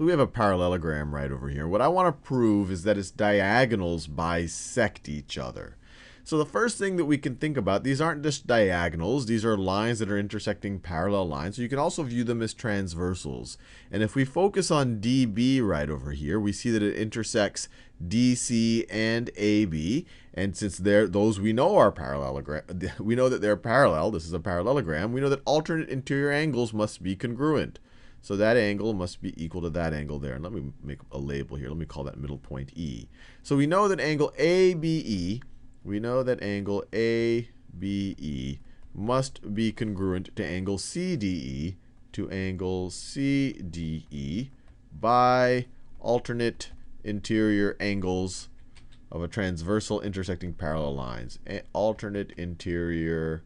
So we have a parallelogram right over here. What I want to prove is that its diagonals bisect each other. So the first thing that we can think about, these aren't just diagonals. These are lines that are intersecting parallel lines. So you can also view them as transversals. And if we focus on DB right over here, we see that it intersects DC and AB. And since those we know are parallelogram, we know that they're parallel. This is a parallelogram. We know that alternate interior angles must be congruent. So that angle must be equal to that angle there. And let me make a label here. Let me call that middle point E. So we know that angle ABE, must be congruent to angle CDE by alternate interior angles of a transversal intersecting parallel lines. Alternate interior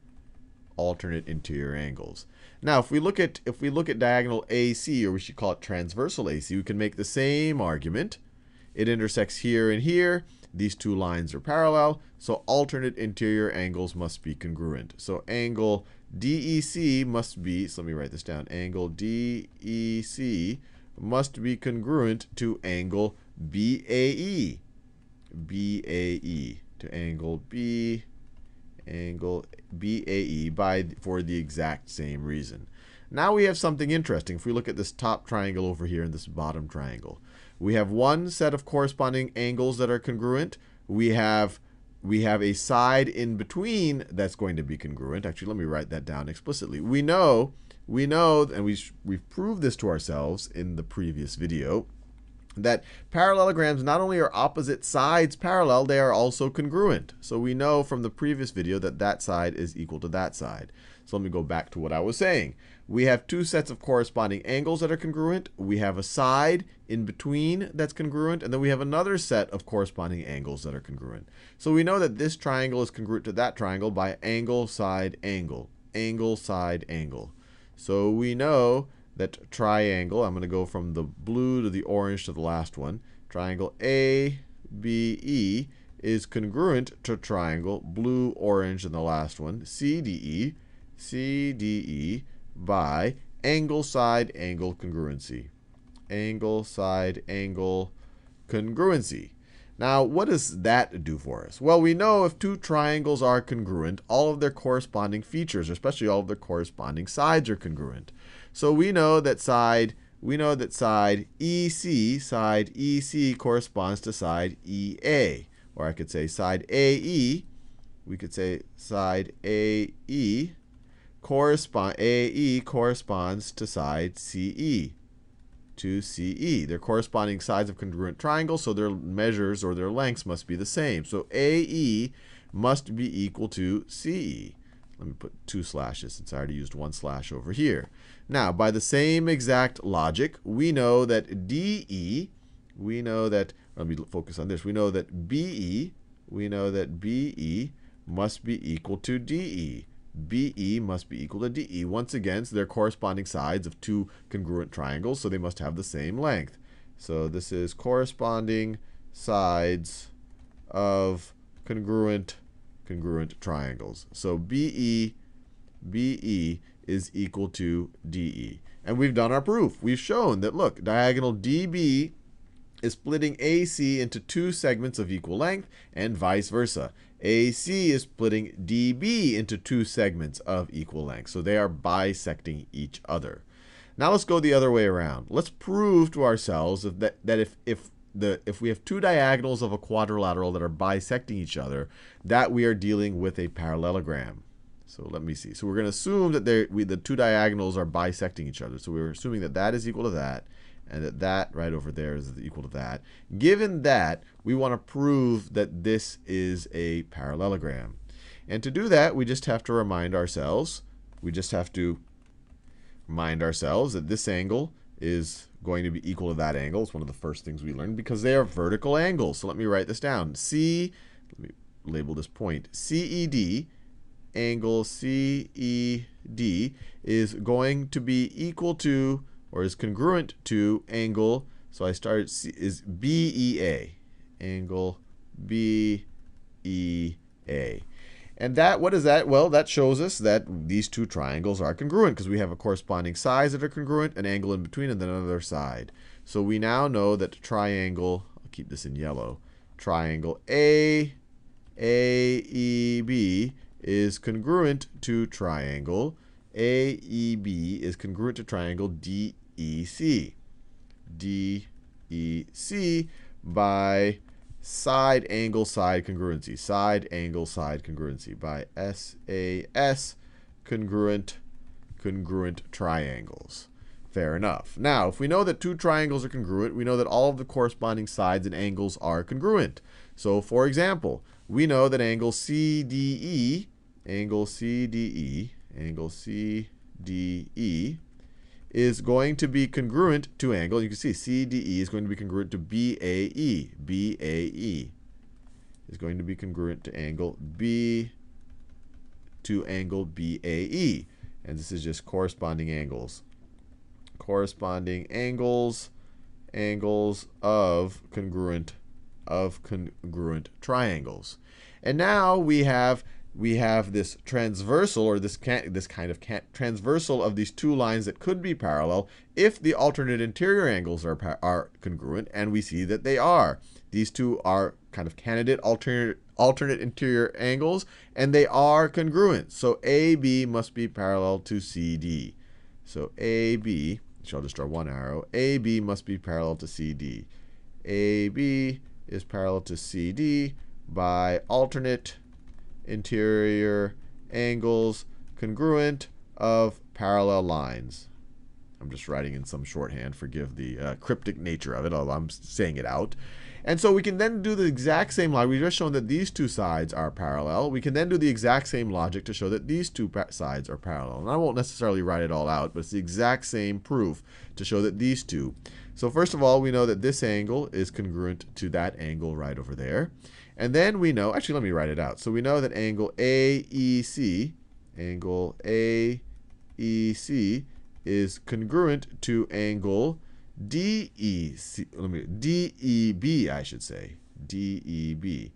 angles. Now, if we look at diagonal AC, or we should call it transversal AC, we can make the same argument. It intersects here and here. These two lines are parallel, so alternate interior angles must be congruent. So angle DEC must be, so let me write this down. Angle DEC must be congruent to angle BAE. To angle BAE for the exact same reason. Now we have something interesting. If we look at this top triangle over here and this bottom triangle, we have one set of corresponding angles that are congruent. We have a side in between that's going to be congruent. Actually, let me write that down explicitly. We know, and we've proved this to ourselves in the previous video, that parallelograms not only are opposite sides parallel, they are also congruent. So we know from the previous video that that side is equal to that side. So let me go back to what I was saying. We have two sets of corresponding angles that are congruent. We have a side in between that's congruent. And then we have another set of corresponding angles that are congruent. So we know that this triangle is congruent to that triangle by angle, side, angle. Angle, side, angle. So we know that triangle, I'm going to go from the blue to the orange to the last one. Triangle ABE is congruent to triangle blue, orange, and the last one, CDE by angle, side, angle congruency. Angle, side, angle congruency. Now, what does that do for us? Well, we know if two triangles are congruent, all of their corresponding features, especially all of their corresponding sides, are congruent. So we know that side EC corresponds to side EA. Or I could say side AE. We could say side AE corresponds to side CE. They're corresponding sides of congruent triangles, so their measures or their lengths must be the same. So AE must be equal to CE. Let me put two slashes since I already used one slash over here. Now, by the same exact logic, we know that DE, let me focus on this. We know that BE must be equal to DE. BE must be equal to DE. Once again, so they're corresponding sides of two congruent triangles, so they must have the same length. So this is corresponding sides of congruent triangles. So BE is equal to DE. And we've done our proof. We've shown that, look, diagonal DB is splitting AC into two segments of equal length, and vice versa. AC is splitting DB into two segments of equal length. So they are bisecting each other. Now let's go the other way around. Let's prove to ourselves that if we have two diagonals of a quadrilateral that are bisecting each other, that we are dealing with a parallelogram. So let me see. So we're going to assume that the two diagonals are bisecting each other. So we're assuming that that is equal to that, and that right over there is equal to that. Given that, we want to prove that this is a parallelogram. And to do that, we just have to remind ourselves, that this angle is going to be equal to that angle. It's one of the first things we learned because they are vertical angles. So let me write this down. Let me label this point. CED, angle CED is going to be equal to, or is congruent to, angle, so I started, is BEA. Angle BEA. And that, what is that? Well, that shows us that these two triangles are congruent because we have a corresponding sides that are congruent, an angle in between, and then another side. So we now know that triangle, I'll keep this in yellow, triangle AAEB is congruent to triangle AEB is congruent to triangle DEC. DEC by side angle side congruency. Side angle side congruency by SAS congruent triangles. Fair enough. Now, if we know that two triangles are congruent, we know that all of the corresponding sides and angles are congruent. So, for example, we know that angle CDE is going to be congruent to angle. You can see CDE is going to be congruent to BAE. BAE is going to be congruent to angle BAE. And this is just corresponding angles. Corresponding angles of congruent triangles. And now we have this transversal, or this kind of transversal of these two lines that could be parallel if the alternate interior angles are congruent, and we see that they are. These two are kind of candidate alternate interior angles, and they are congruent. So AB must be parallel to CD. So AB, I'll just draw one arrow. AB must be parallel to CD. AB is parallel to CD by alternate interior angles congruent of parallel lines. I'm just writing in some shorthand. Forgive the cryptic nature of it, although I'm saying it out. And so we can then do the exact same logic. We've just shown that these two sides are parallel. We can then do the exact same logic to show that these two sides are parallel. And I won't necessarily write it all out, but it's the exact same proof to show that these two. So first of all, we know that this angle is congruent to that angle right over there. And then we know, actually let me write it out. So we know that angle AEC is congruent to angle DEB, I should say. DEB.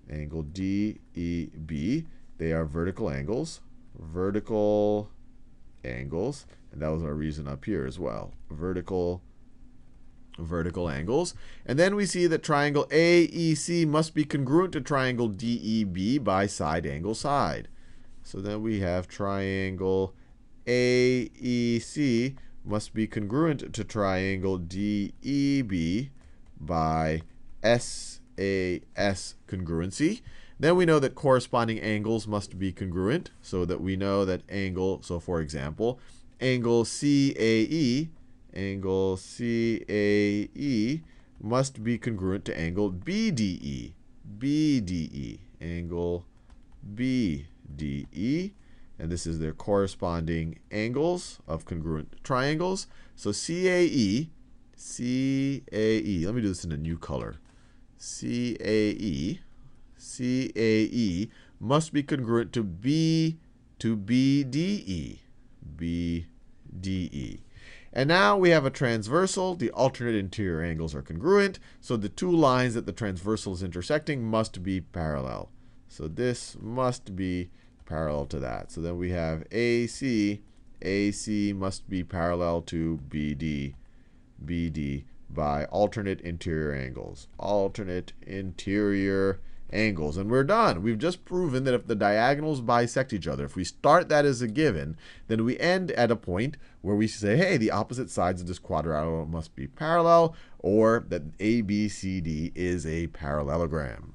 Angle DEB. They are vertical angles. Vertical angles. And that was our reason up here as well. Vertical angles. And then we see that triangle AEC must be congruent to triangle DEB by side angle side. So then we have triangle AEC must be congruent to triangle DEB by SAS congruency. Then we know that corresponding angles must be congruent, so that we know that angle, so for example, angle CAE must be congruent to angle BDE. Angle BDE. And this is their corresponding angles of congruent triangles. So CAE, let me do this in a new color. CAE must be congruent to BDE. And now we have a transversal. The alternate interior angles are congruent. So the two lines that the transversal is intersecting must be parallel. So this must be parallel to that. So then we have AC must be parallel to BD by alternate interior angles. Alternate interior angles. And we're done. We've just proven that if the diagonals bisect each other, if we start that as a given, then we end at a point where we say, hey, the opposite sides of this quadrilateral must be parallel, or that ABCD is a parallelogram.